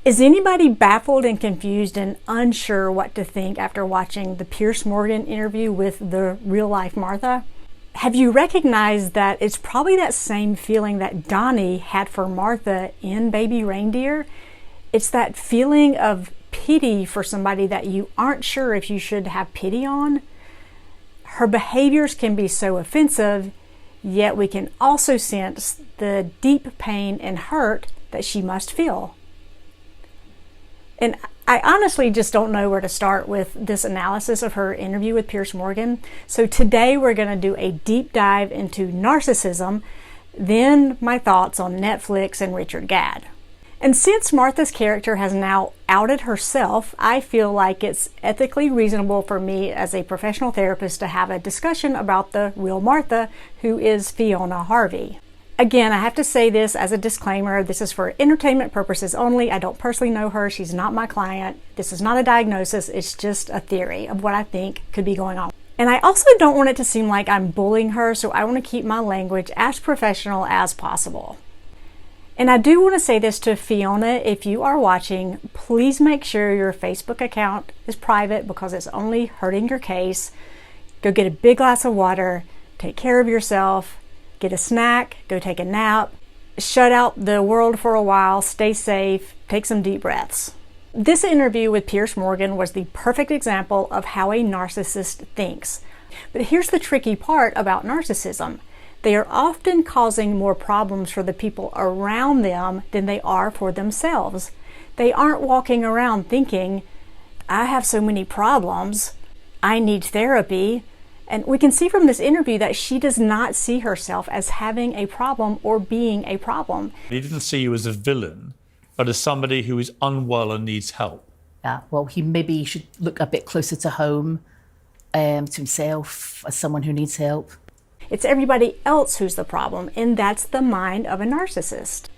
Is anybody baffled and confused and unsure what to think after watching the Piers Morgan interview with the real-life Martha? Have you recognized that it's probably that same feeling that Donnie had for Martha in Baby Reindeer? It's that feeling of pity for somebody that you aren't sure if you should have pity on. Her behaviors can be so offensive, yet we can also sense the deep pain and hurt that she must feel. And I honestly just don't know where to start with this analysis of her interview with Piers Morgan. So today we're going to do a deep dive into narcissism, then my thoughts on Netflix and Richard Gadd. And since Martha's character has now outed herself, I feel like it's ethically reasonable for me as a professional therapist to have a discussion about the real Martha, who is Fiona Harvey. Again, I have to say this as a disclaimer. This is for entertainment purposes only. I don't personally know her. She's not my client. This is not a diagnosis. It's just a theory of what I think could be going on. And I also don't want it to seem like I'm bullying her, so I want to keep my language as professional as possible. And I do want to say this to Fiona, if you are watching, please make sure your Facebook account is private because it's only hurting your case. Go get a big glass of water, take care of yourself, get a snack, go take a nap, shut out the world for a while, stay safe, take some deep breaths. This interview with Piers Morgan was the perfect example of how a narcissist thinks. But here's the tricky part about narcissism. They are often causing more problems for the people around them than they are for themselves. They aren't walking around thinking, I have so many problems, I need therapy. And we can see from this interview that she does not see herself as having a problem or being a problem. He didn't see you as a villain, but as somebody who is unwell and needs help. Yeah, well, he maybe should look a bit closer to home, to himself, as someone who needs help. It's everybody else who's the problem, and that's the mind of a narcissist.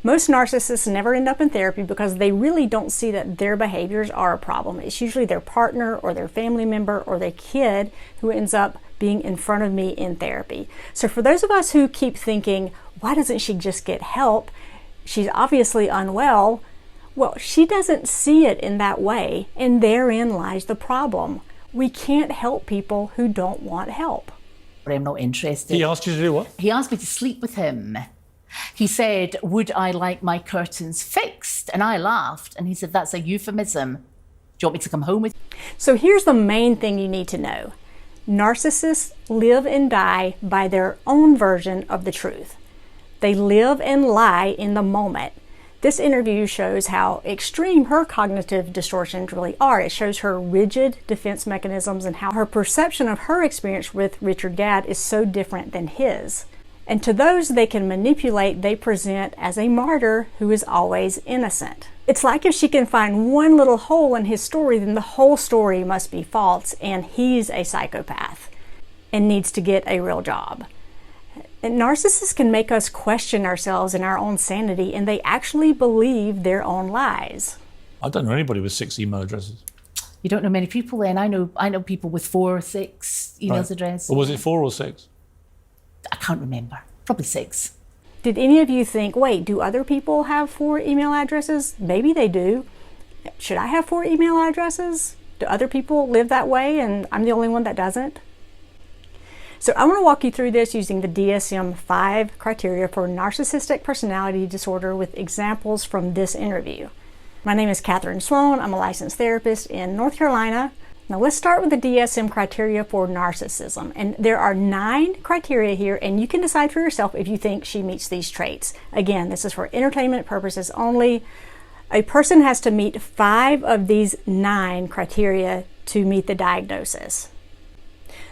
Most narcissists never end up in therapy because they really don't see that their behaviors are a problem. It's usually their partner or their family member or their kid who ends up being in front of me in therapy. So for those of us who keep thinking, why doesn't she just get help? She's obviously unwell. Well, she doesn't see it in that way, and therein lies the problem. We can't help people who don't want help. But I'm not interested. He asked you to do what? He asked me to sleep with him. He said, would I like my curtains fixed? And I laughed, and he said, that's a euphemism. Do you want me to come home with you? So here's the main thing you need to know. Narcissists live and die by their own version of the truth. They live and lie in the moment. This interview shows how extreme her cognitive distortions really are. It shows her rigid defense mechanisms and how her perception of her experience with Richard Gadd is so different than his. And to those they can manipulate, they present as a martyr who is always innocent. It's like if she can find one little hole in his story, then the whole story must be false and he's a psychopath and needs to get a real job. And narcissists can make us question ourselves and our own sanity, and they actually believe their own lies. I don't know anybody with 6 email addresses. You don't know many people then. I know people with 4 or 6 emails address. Or was it 4 or 6? I can't remember. Probably 6. Did any of you think, wait, do other people have 4 email addresses? Maybe they do. Should I have 4 email addresses? Do other people live that way and I'm the only one that doesn't? So I want to walk you through this using the DSM-5 criteria for narcissistic personality disorder with examples from this interview. My name is Catherine Sloan. I'm a licensed therapist in North Carolina. Now let's start with the DSM criteria for narcissism. And there are 9 criteria here, and you can decide for yourself if you think she meets these traits. Again, this is for entertainment purposes only. A person has to meet 5 of these 9 criteria to meet the diagnosis.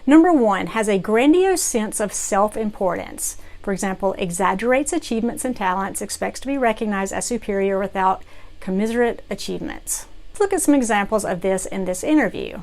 Number 1, has a grandiose sense of self-importance. For example, exaggerates achievements and talents, expects to be recognized as superior without commiserate achievements. Let's look at some examples of this in this interview.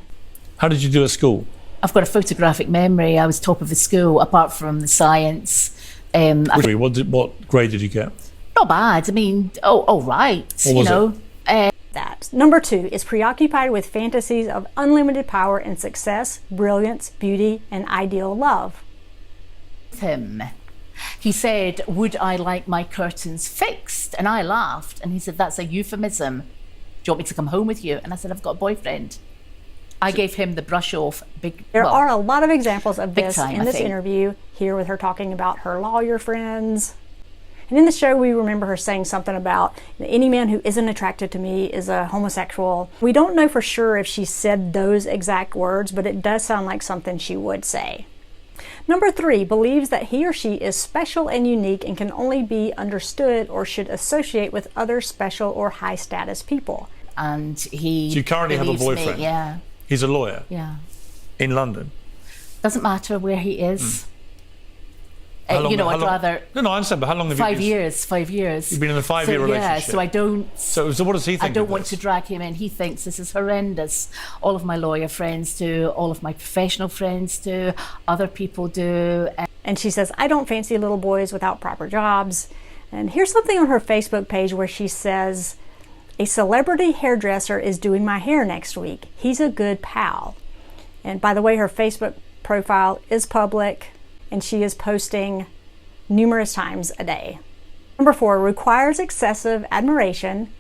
How did you do at school? I've got a photographic memory. I was top of the school, apart from the science. What grade did you get? Not bad. I mean, all right. What was it? That. Number 2 is preoccupied with fantasies of unlimited power and success, brilliance, beauty, and ideal love. Him. He said, would I like my curtains fixed? And I laughed. And he said, that's a euphemism. Do you want me to come home with you? And I said, I've got a boyfriend. I gave him the brush off. There are a lot of examples of this in this think. interview here with her talking about her lawyer friends. And in the show, we remember her saying something about any man who isn't attracted to me is a homosexual. We don't know for sure if she said those exact words, but it does sound like something she would say. Number 3, believes that he or she is special and unique and can only be understood or should associate with other special or high status people. And he So you currently have a boyfriend? Me, yeah. He's a lawyer? Yeah. In London? Doesn't matter where he is. I'd rather... No, I understand, but how long have you been? 5 years. You've been in a 5-year relationship? Yeah, so I don't... So what does he think I don't of want this? to drag him in. He thinks this is horrendous. All of my lawyer friends do, all of my professional friends do, other people do. And she says, I don't fancy little boys without proper jobs. And here's something on her Facebook page where she says, a celebrity hairdresser is doing my hair next week. He's a good pal. And by the way, her Facebook profile is public and she is posting numerous times a day. Number 4, requires excessive admiration.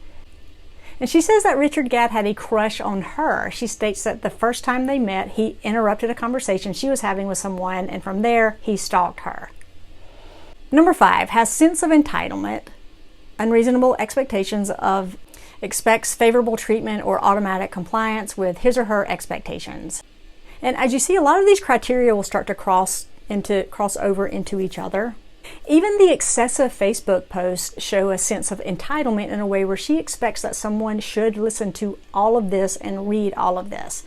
And she says that Richard Gadd had a crush on her. She states that the first time they met, he interrupted a conversation she was having with someone, and from there, he stalked her. Number 5, has sense of entitlement, unreasonable expectations of, expects favorable treatment or automatic compliance with his or her expectations. And as you see, a lot of these criteria will start to cross over into each other. Even the excessive Facebook posts show a sense of entitlement in a way where she expects that someone should listen to all of this and read all of this.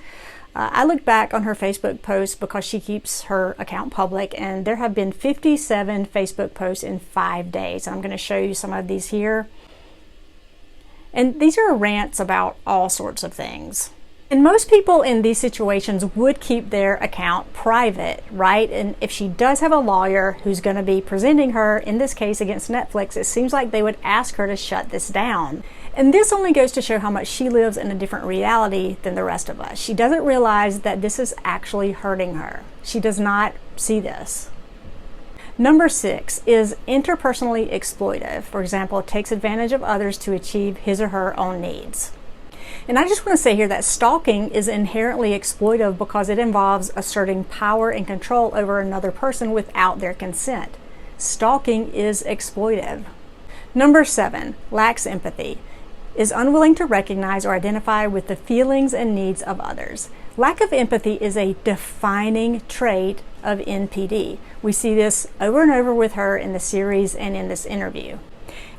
I looked back on her Facebook posts because she keeps her account public, and there have been 57 Facebook posts in 5 days. I'm going to show you some of these here. And these are rants about all sorts of things. And most people in these situations would keep their account private, right? And if she does have a lawyer who's going to be presenting her, in this case against Netflix, it seems like they would ask her to shut this down. And this only goes to show how much she lives in a different reality than the rest of us. She doesn't realize that this is actually hurting her. She does not see this. Number 6 is interpersonally exploitive. For example, takes advantage of others to achieve his or her own needs. And I just want to say here that stalking is inherently exploitive because it involves asserting power and control over another person without their consent. Stalking is exploitive. Number 7, lacks empathy, is unwilling to recognize or identify with the feelings and needs of others. Lack of empathy is a defining trait of NPD. We see this over and over with her in the series and in this interview.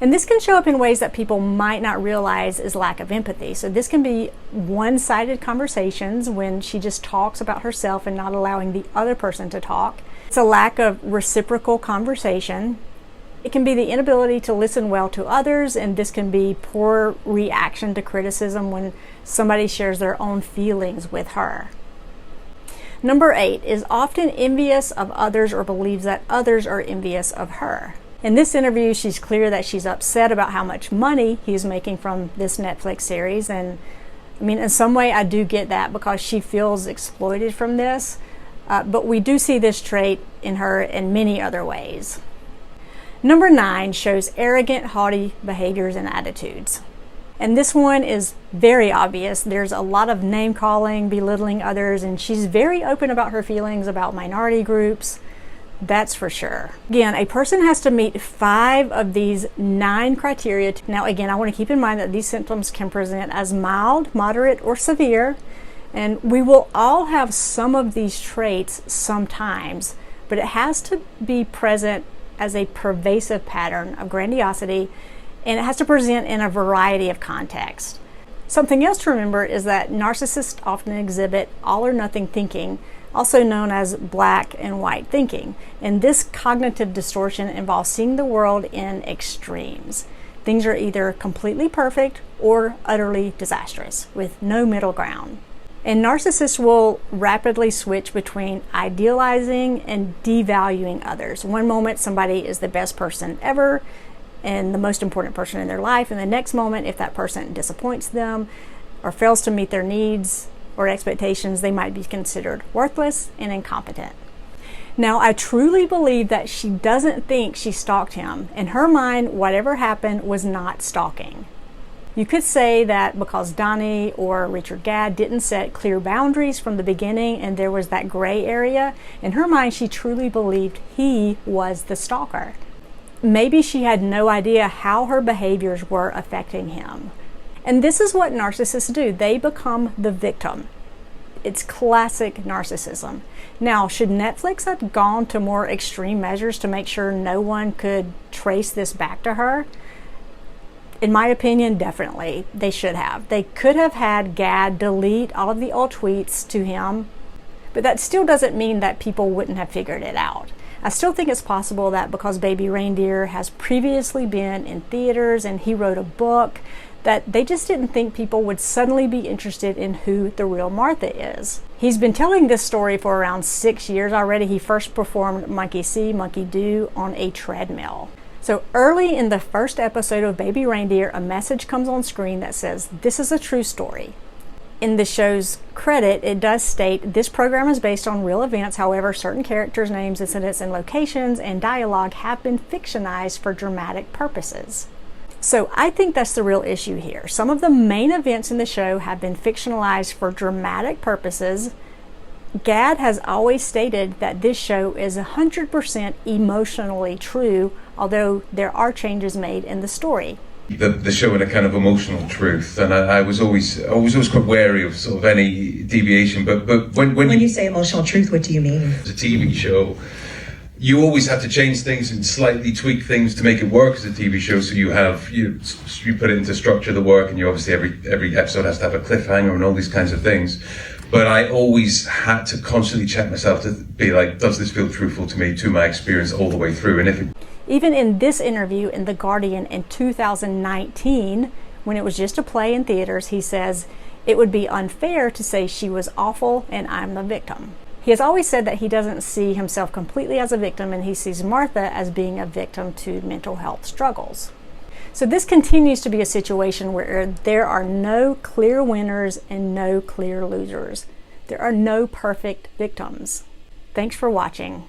And this can show up in ways that people might not realize is lack of empathy. So this can be one-sided conversations when she just talks about herself and not allowing the other person to talk. It's a lack of reciprocal conversation. It can be the inability to listen well to others, and this can be poor reaction to criticism when somebody shares their own feelings with her. Number 8 is often envious of others or believes that others are envious of her. In this interview, she's clear that she's upset about how much money he's making from this Netflix series. And I mean, in some way, I do get that because she feels exploited from this. But we do see this trait in her in many other ways. Number 9 shows arrogant, haughty behaviors and attitudes. And this one is very obvious. There's a lot of name calling, belittling others, and she's very open about her feelings about minority groups. That's for sure. Again, a person has to meet 5 of these 9 criteria. Now, again, I want to keep in mind that these symptoms can present as mild, moderate, or severe. And we will all have some of these traits sometimes, but it has to be present as a pervasive pattern of grandiosity, and it has to present in a variety of contexts. Something else to remember is that narcissists often exhibit all or nothing thinking, also known as black and white thinking. And this cognitive distortion involves seeing the world in extremes. Things are either completely perfect or utterly disastrous, with no middle ground. And narcissists will rapidly switch between idealizing and devaluing others. One moment, somebody is the best person ever and the most important person in their life. And the next moment, if that person disappoints them or fails to meet their needs or expectations, they might be considered worthless and incompetent. Now, I truly believe that she doesn't think she stalked him. In her mind, whatever happened was not stalking. You could say that because Donnie or Richard Gadd didn't set clear boundaries from the beginning and there was that gray area, in her mind she truly believed he was the stalker. Maybe she had no idea how her behaviors were affecting him. And this is what narcissists do. They become the victim. It's classic narcissism. Now, should Netflix have gone to more extreme measures to make sure no one could trace this back to her? In my opinion, definitely. They should have. They could have had Gadd delete all of the old tweets to him, but that still doesn't mean that people wouldn't have figured it out. I still think it's possible that because Baby Reindeer has previously been in theaters and he wrote a book, that they just didn't think people would suddenly be interested in who the real Martha is. He's been telling this story for around 6 years already. He first performed Monkey See, Monkey Do on a treadmill. So early in the first episode of Baby Reindeer, a message comes on screen that says, "This is a true story." In the show's credit, it does state, "This program is based on real events. However, certain characters, names, incidents, and locations and dialogue have been fictionized for dramatic purposes." So I think that's the real issue here. Some of the main events in the show have been fictionalized for dramatic purposes. Gadd has always stated that this show is 100% emotionally true, although there are changes made in the story. The show had a kind of emotional truth, and I was always quite wary of sort of any deviation. But when you say emotional truth, what do you mean? It's a TV show. You always have to change things and slightly tweak things to make it work as a TV show. So you put it into structure the work, and you obviously every episode has to have a cliffhanger and all these kinds of things. But I always had to constantly check myself to be like, does this feel truthful to me, to my experience all the way through? And if it... Even in this interview in The Guardian in 2019, when it was just a play in theaters, he says, "It would be unfair to say she was awful and I'm the victim." He has always said that he doesn't see himself completely as a victim, and he sees Martha as being a victim to mental health struggles. So this continues to be a situation where there are no clear winners and no clear losers. There are no perfect victims. Thanks for watching.